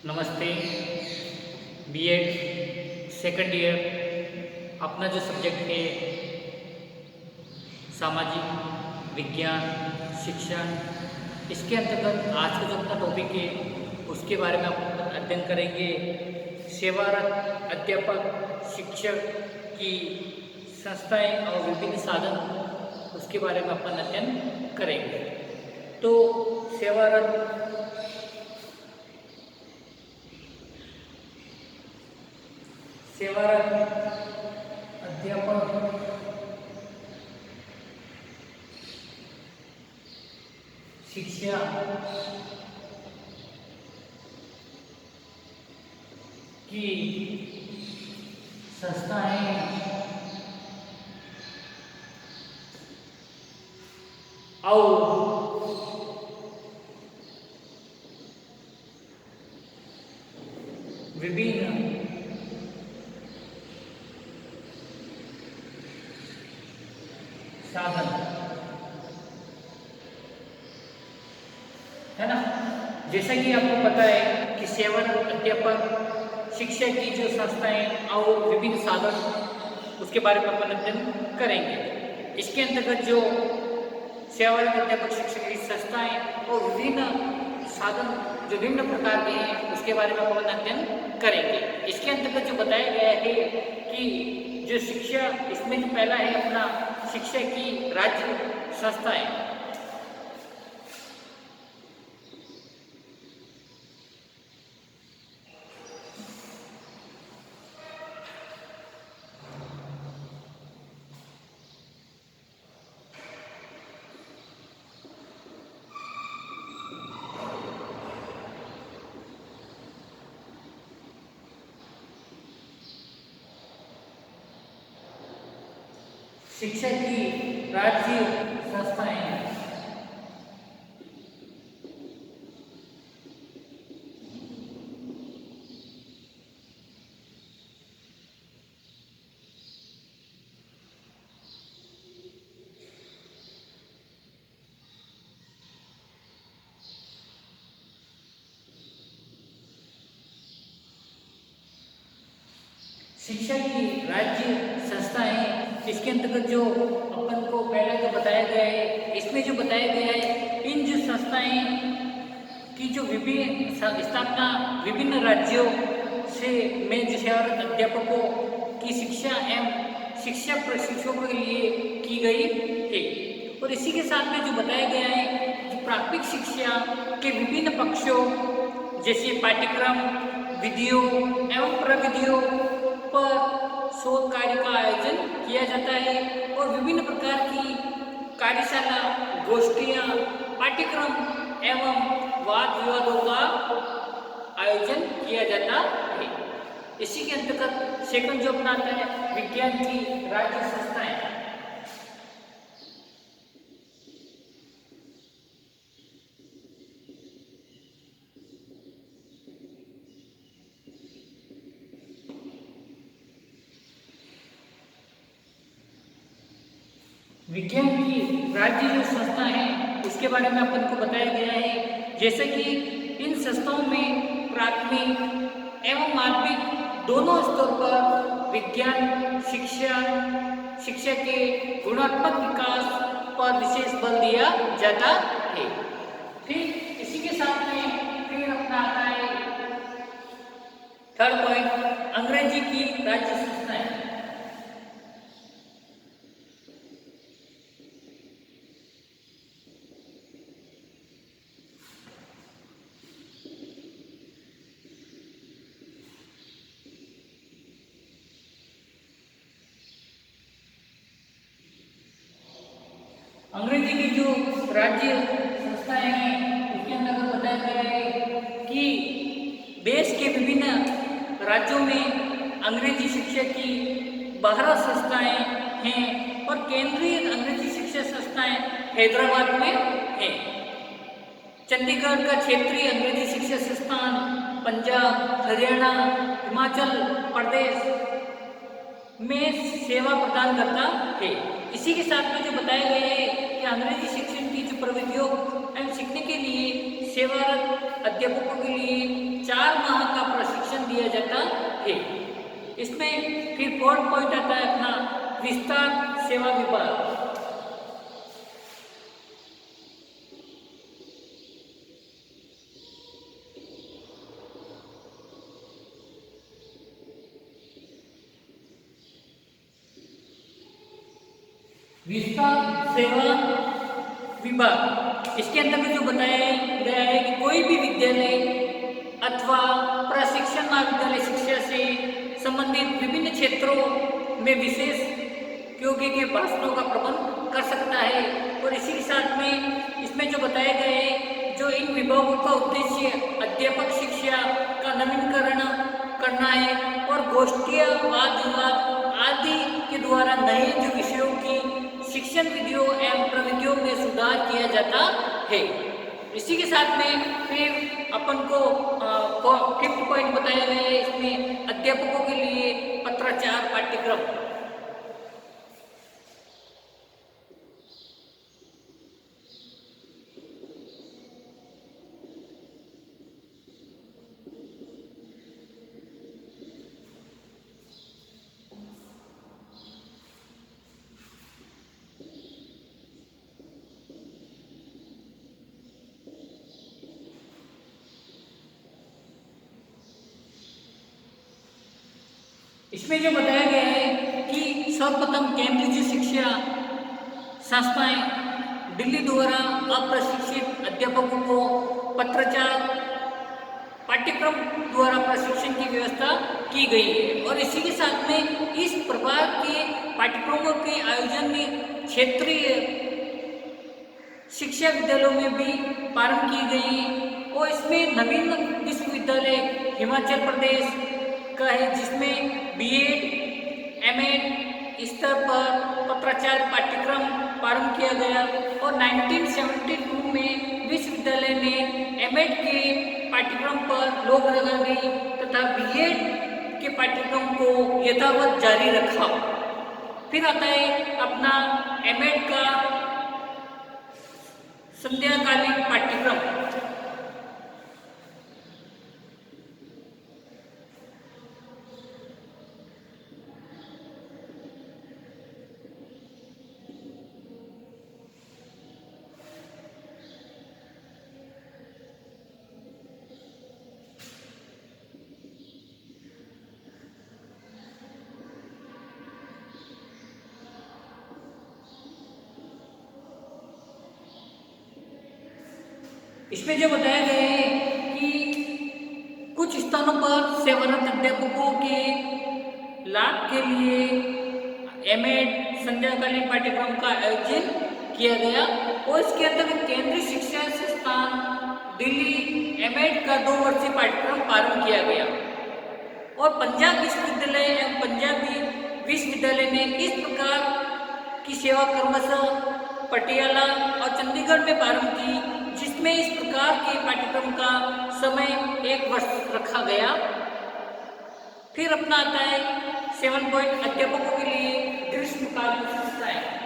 नमस्ते। BEd second year अपना जो सब्जेक्ट है सामाजिक विज्ञान शिक्षण, इसके अंतर्गत आज का जो अपना टॉपिक है उसके बारे में अपन अध्ययन करेंगे। सेवारत अध्यापक शिक्षक की संस्थाएं और विभिन्न साधन, उसके बारे में अपन अध्ययन करेंगे। तो सेवारत अध्यापक शिक्षा की संस्थाएं और विभिन्न साधन है ना। जैसा कि आपको पता है कि सेवारत अध्यापक शिक्षा की जो संस्थाएं और विभिन्न साधन, उसके बारे में अपन अध्ययन करेंगे। इसके अंतर्गत जो सेवारत अध्यापक शिक्षा की संस्थाएं और विभिन्न साधन जो विभिन्न प्रकार के हैं, उसके बारे में अपन अध्ययन करेंगे। इसके अंतर्गत जो बताया गया है कि जो शिक्षा, इसमें जो पहला है अपना शिक्षा की राज्य संस्थाएं। शिक्षा की राज्य संस्थाएं शिक्षा की राज्य संस्थाएं, इसके अंतर्गत जो अपन को पहले जो बताया गया है, इसमें जो बताया गया है इन जो संस्थाएं की जो विभिन्न स्थापना विभिन्न राज्यों से में जो सेवारत अध्यापकों की शिक्षा एवं शिक्षा प्रशिक्षकों के लिए की गई है। और इसी के साथ में जो बताया गया है कि प्राथमिक शिक्षा के विभिन्न पक्षों जैसे पाठ्यक्रम, विधियों एवं प्रविधियों पर शोध कार्य का आयोजन किया जाता है और विभिन्न प्रकार की कार्यशाला, गोष्ठियाँ, पाठ्यक्रम एवं वाद विवादों का आयोजन किया जाता है। इसी के अंतर्गत सेकंड जो अपना आता है विज्ञान की राज्य संस्थाएं। विज्ञान की राज्य जो संस्था है, उसके बारे में अपन को बताया गया है जैसे कि इन संस्थाओं में प्राथमिक एवं माध्यमिक दोनों स्तर पर विज्ञान शिक्षा के गुणात्मक विकास पर विशेष बल दिया जाता है। ठीक, इसी के साथ में फिर अपना आता है थर्ड पॉइंट, अंग्रेजी की राज्य संस्थाएं। अंग्रेजी की जो राज्य संस्थाएं हैं, उसके अंतर्गत बताया गया है कि देश के विभिन्न राज्यों में अंग्रेजी शिक्षा की 12 संस्थाएं हैं और केंद्रीय अंग्रेजी शिक्षा संस्थाएं हैदराबाद में हैं। चंडीगढ़ का क्षेत्रीय अंग्रेजी शिक्षा संस्थान पंजाब, हरियाणा, हिमाचल प्रदेश में सेवा प्रदान करता है। इसी के साथ में जो बताया गया है कि अंग्रेजी शिक्षण की जो प्रविधियों एवं सीखने के लिए सेवारत अध्यापकों के लिए 4 माह का प्रशिक्षण दिया जाता है। इसमें फिर 4th पॉइंट आता है अपना विस्तार सेवा विभाग। विस्तार सेवा विभाग, इसके अंतर्गत जो बताया गया है कि कोई भी विद्यालय अथवा प्रशिक्षण महाविद्यालय शिक्षा से संबंधित विभिन्न क्षेत्रों में विशेष योग्य के भाषणों का प्रबंध कर सकता है। और इसी के साथ में इसमें जो बताया गया है, जो इन विभागों का उद्देश्य अध्यापक शिक्षा का नवीनीकरण करना है और गोष्ठियाँ, वाद विवाद आदि के द्वारा नए जो विषयों की शिक्षण विधियों एवं प्रविधियों में सुधार किया जाता है। इसी के साथ में फिर अपन को 5th पॉइंट बताया गया है, इसमें अध्यापकों के लिए पत्राचार पाठ्यक्रम। इसमें जो बताया गया है कि सर्वप्रथम केंद्रीय शिक्षा संस्थाएं दिल्ली द्वारा अप्रशिक्षित अध्यापकों को पत्राचार पाठ्यक्रम द्वारा प्रशिक्षण की व्यवस्था की गई है। और इसी के साथ में इस प्रकार के पाठ्यक्रमों के आयोजन में क्षेत्रीय शिक्षा विद्यालयों में भी प्रारंभ की गई है। और इसमें नवीन विश्वविद्यालय हिमाचल प्रदेश का है, जिसमें बीएड, एमएड स्तर पर पत्राचार पाठ्यक्रम प्रारंभ किया गया। और 1972 में विश्वविद्यालय ने एमएड के पाठ्यक्रम पर रोक लगा दी तथा बीएड के पाठ्यक्रम को यथावत जारी रखा। फिर आता है अपना एमएड का संध्याकालीन पाठ्यक्रम। इसमें जो बताया गया है कि कुछ स्थानों पर सेवारत अध्यापकों के लाभ के लिए एमएड संध्याकालीन पाठ्यक्रम का आयोजन किया गया। और इसके अंतर्गत केंद्रीय शिक्षा संस्थान दिल्ली एमएड का 2 वर्षीय पाठ्यक्रम प्रारंभ किया गया। और पंजाब विश्वविद्यालय एवं पंजाबी विश्वविद्यालय ने इस प्रकार की सेवा क्रमशः पटियाला और चंडीगढ़ में प्रारंभ की, जिसमें इस प्रकार के पाठ्यक्रम का समय 1 वर्ष रखा गया। फिर अपना आता है 7 पॉइंट अध्यापकों के लिए ग्रीष्मकालीन संस्थाएं।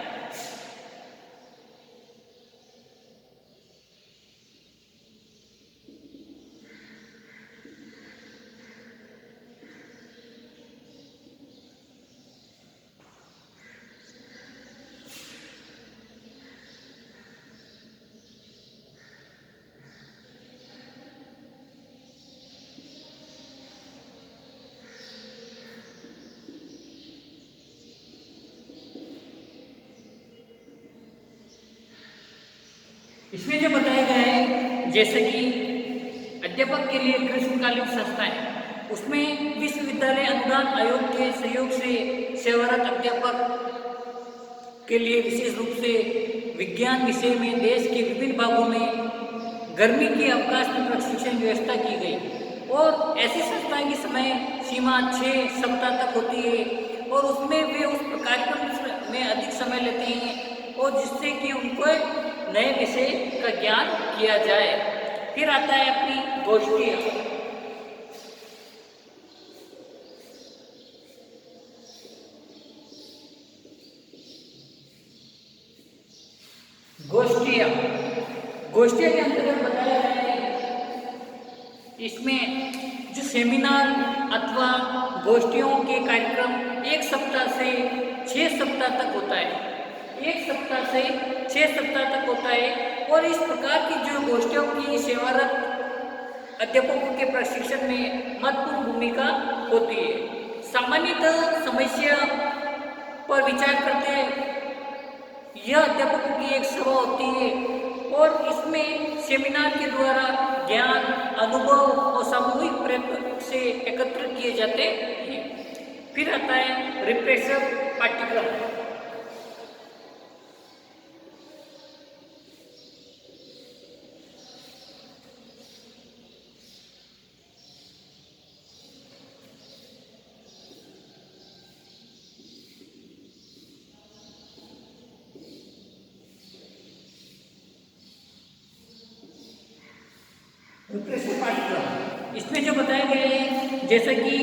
इसमें जो बताया गया है, जैसे कि अध्यापक के लिए ग्रीष्मकालीन संस्थाएं, उसमें विश्वविद्यालय अनुदान आयोग के सहयोग से सेवारत अध्यापक के लिए विशेष रूप से विज्ञान विषय में देश के विभिन्न भागों में गर्मी के अवकाश में प्रशिक्षण व्यवस्था की गई। और ऐसी संस्थाएं की समय सीमा 6 सप्ताह तक होती है और उसमें वे उस कार्यक्रम में अधिक समय लेते हैं और जिससे कि उनको नए विषय का ज्ञान किया जाए। फिर आता है अपनी गोष्ठियाँ। गोष्ठियाँ के अंतर्गत बताया गया है इसमें जो सेमिनार अथवा गोष्ठियों के कार्यक्रम 1 सप्ताह से 6 सप्ताह तक होता है। 1 सप्ताह से 6 सप्ताह तक होता है और इस प्रकार की जो गोष्ठियों की सेवारत अध्यापकों के प्रशिक्षण में महत्वपूर्ण भूमिका होती है। सामान्यतः समस्या पर विचार करते यह अध्यापकों की एक सभा होती है और इसमें सेमिनार के द्वारा ज्ञान, अनुभव और सामूहिक प्रयत्न से एकत्र किए जाते हैं। फिर आता है रिफ्रेशर पाठ्यक्रम। रिफ्रेशर पाठ्यक्रम इसमें जो बताया गया है, जैसे कि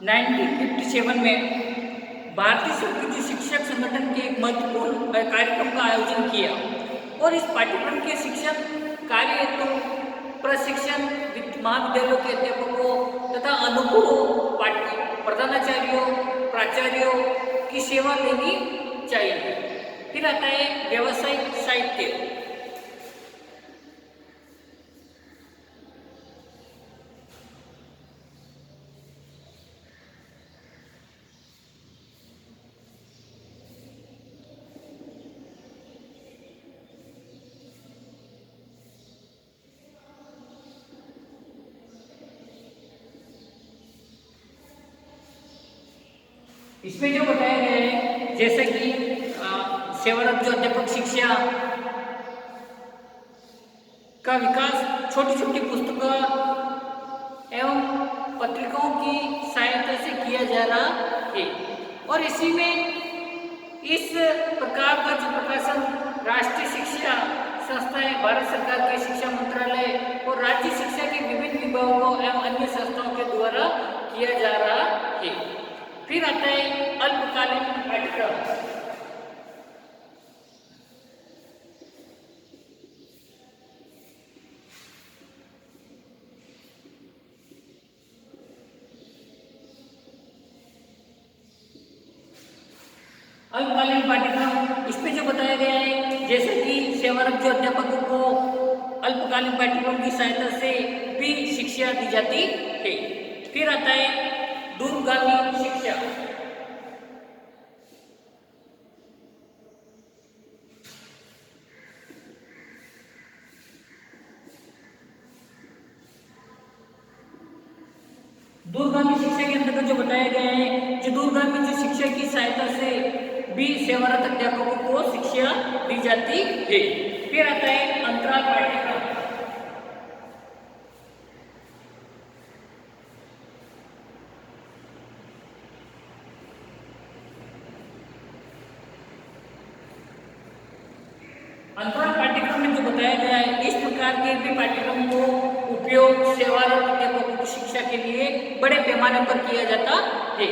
1957 में भारतीय संघीय शिक्षक संगठन के एक महत्वपूर्ण कार्यक्रम का आयोजन किया और इस पाठ्यक्रम के शिक्षण कार्य हेतु प्रशिक्षण महाविद्यालयों के अध्यापकों तथा अनुभव प्रधानाचार्यों, प्राचार्यों की सेवा लेनी चाहिए। फिर आता है व्यावसायिक साहित्य। इसमें जो बताया गया है, जैसे कि सेवारत जो अध्यापक शिक्षा का विकास छोटी छोटी पुस्तकों एवं पत्रिकाओं की सहायता से किया जा रहा है और इसी में इस प्रकार का जो प्रकाशन राष्ट्रीय शिक्षा संस्थाएं, भारत सरकार के शिक्षा मंत्रालय और राज्य शिक्षा के विभिन्न विभागों एवं अन्य संस्थाओं के द्वारा किया जा रहा है। फिर आता है अल्पकालीन पाठ्यक्रम। अल्पकालीन पाठ्यक्रम इसमें जो बताया गया है, जैसे कि सेवारत जो अध्यापकों को अल्पकालीन पाठ्यक्रम की सहायता से भी शिक्षा दी जाती है। फिर आता है दूरगामी शिक्षा। दूरगामी शिक्षा के अंतर्गत जो बताया गया है, जो दूरगामी जो शिक्षा की सहायता से भी सेवारत अध्यापकों को शिक्षा दी जाती है। फिर आता है अंतराल पाठ्यक्रम। अंतराल पाठ्यक्रम में जो बताया गया है, इस प्रकार के भी पाठ्यक्रम को उपयोग सेवारत अध्यापकों की शिक्षा के लिए बड़े पैमाने पर किया जाता है।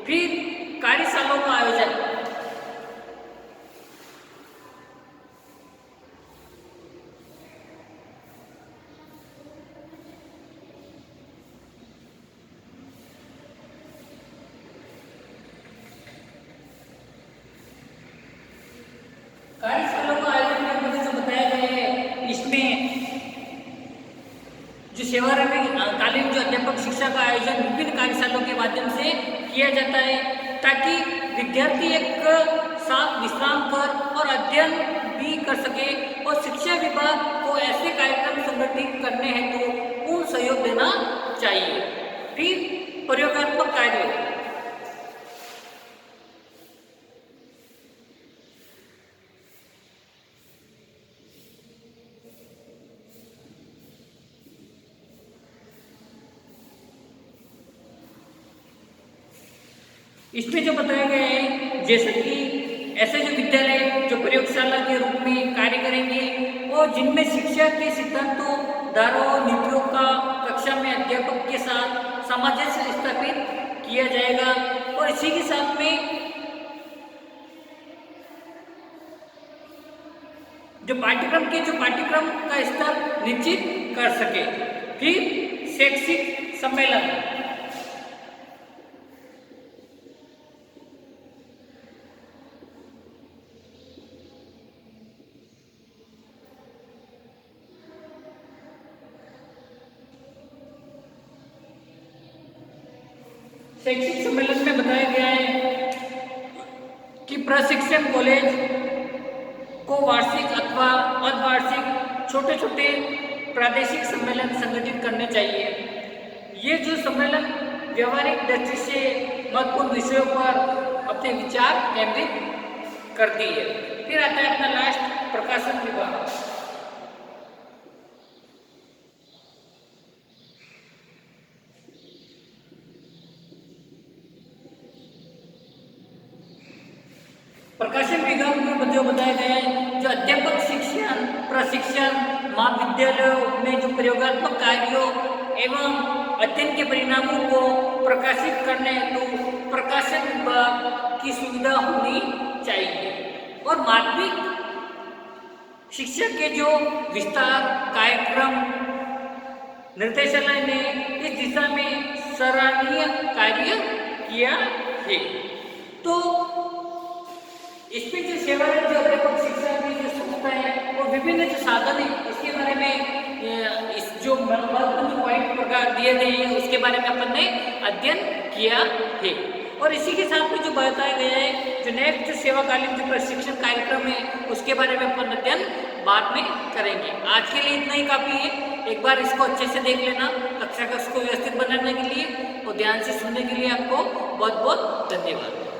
फिर कार्यशालाओं का आयोजन। कार्यशालाओं का आयोजन करने में जो बताया गया है, इसमें जो सेवाकालीन जो अध्यापक शिक्षा का आयोजन विभिन्न कार्यशालाओं के माध्यम से किया जाता है ताकि विद्यार्थी एक साथ विश्राम कर और अध्ययन भी कर सके और शिक्षा विभाग को ऐसे कार्यक्रम संगठित करने हेतु पूर्ण सहयोग देना चाहिए। फिर प्रयोगात्मक कार्य। इसमें जो बताया गया है, जैसे कि ऐसे जो विद्यालय जो प्रयोगशाला के रूप में कार्य करेंगे और जिनमें शिक्षा के सिद्धांतों, धाराओं, नीतियों का कक्षा में अध्यापक के साथ सामंजस्य स्थापित किया जाएगा और इसी के साथ में जो पाठ्यक्रम का स्तर निश्चित कर सके। फिर शैक्षिक सम्मेलन, शैक्षिक सम्मेलन में बताया गया है कि प्रशिक्षण कॉलेज को वार्षिक अथवा अर्धवार्षिक छोटे छोटे प्रादेशिक सम्मेलन संगठित करने चाहिए। ये जो सम्मेलन व्यवहारिक दृष्टि से महत्वपूर्ण विषयों पर अपने विचार केंद्रित करती है। फिर आता है अपना लास्ट, प्रकाशन विभाग। प्रकाशन विभाग में जो बताया गया है, जो अध्यापक शिक्षण प्रशिक्षण महाविद्यालयों में जो प्रयोगात्मक कार्यों एवं अध्ययन के परिणामों को प्रकाशित करने हेतु प्रकाशन विभाग की सुविधा होनी चाहिए। और माध्यमिक शिक्षा के जो विस्तार कार्यक्रम निर्देशालय ने इस दिशा में सराहनीय कार्य किया है। तो इसमें जो सेवा है, जो अध्यापक शिक्षा की जो संस्था है, वो विभिन्न जो साधन है इसके बारे में इस जो महत्वपूर्ण पॉइंट प्रकार दिए गए हैं उसके बारे में अपन ने अध्ययन किया है। और इसी के साथ में जो बताया गया है, जो नेक्स्ट सेवाकालीन जो प्रशिक्षण कार्यक्रम है उसके बारे में अपन अध्ययन बाद में करेंगे। आज के लिए इतना ही काफ़ी है। एक बार इसको अच्छे से देख लेना, कक्षा को व्यवस्थित बनाने के लिए और ध्यान से सुनने के लिए आपको बहुत बहुत धन्यवाद।